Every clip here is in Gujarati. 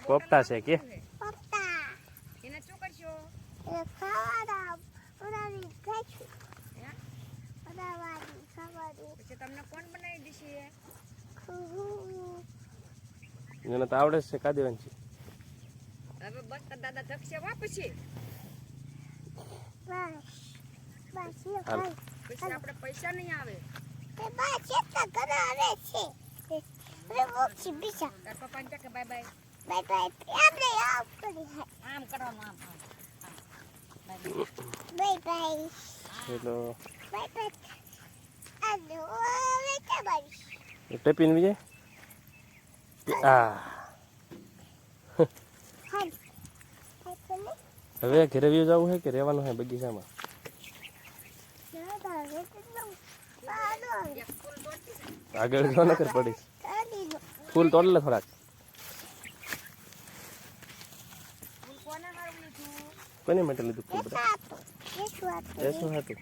પોપટા છે કે તમને કોણ બનાવી દેશે? એને તો આવડે છે કા દેવાની છે. હવે બસ દાદા થકશે પછી પછી આપણે પૈસા નહીં આવે. તાર પપ્પાને કે બાય બાય આમ કરવાનું આમ bye bye hello bye bye ટેપીને વિજય આ હવે ઘરે વ્યુ જવું છે કે રહેવાનું છે બગીચામાં? આગળ જો નકર પડીશ. ફૂલ તોડ લે થોડાક. કોને માટે લીધું ફૂલ બધા? એસું હતું છે.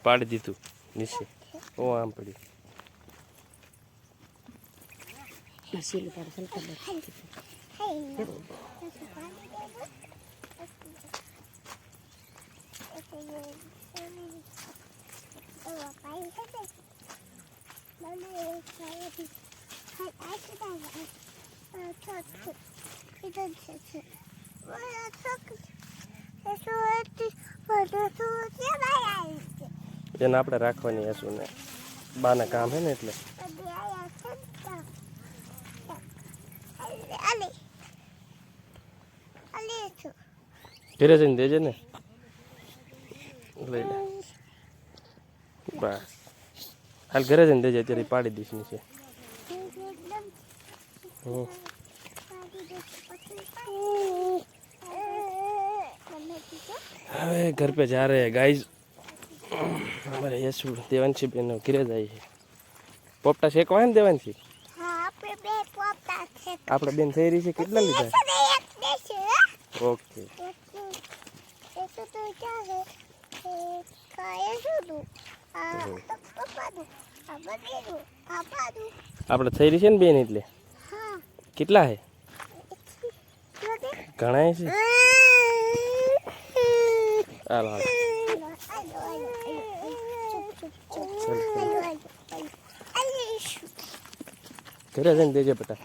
પાડી દીધું નીચે. ઓ આમ પડી. એને આપણે રાખવાની હશું ને બાના કામ હે ને એટલે ઘરે જઈને દેજે ને. લઈ લે બસ હાલ ઘરે જઈને દેજે અત્યારે પાડી દઈશ નીચે. હવે घर पे जा रहे हैं गाइस. हमारे यशु देवांशी बेन घरे जाए છે. પોપટા શેકવા ને દેવાંશી? આપણે બેન થઈ રહી છે. કેટલા લીધા? ઓકે આપણે થઈ રહી છે ને બેન એટલે કેટલા હે? ઘણા છે. હાલ હાલ ઘરે જઈને દેજે બેટા.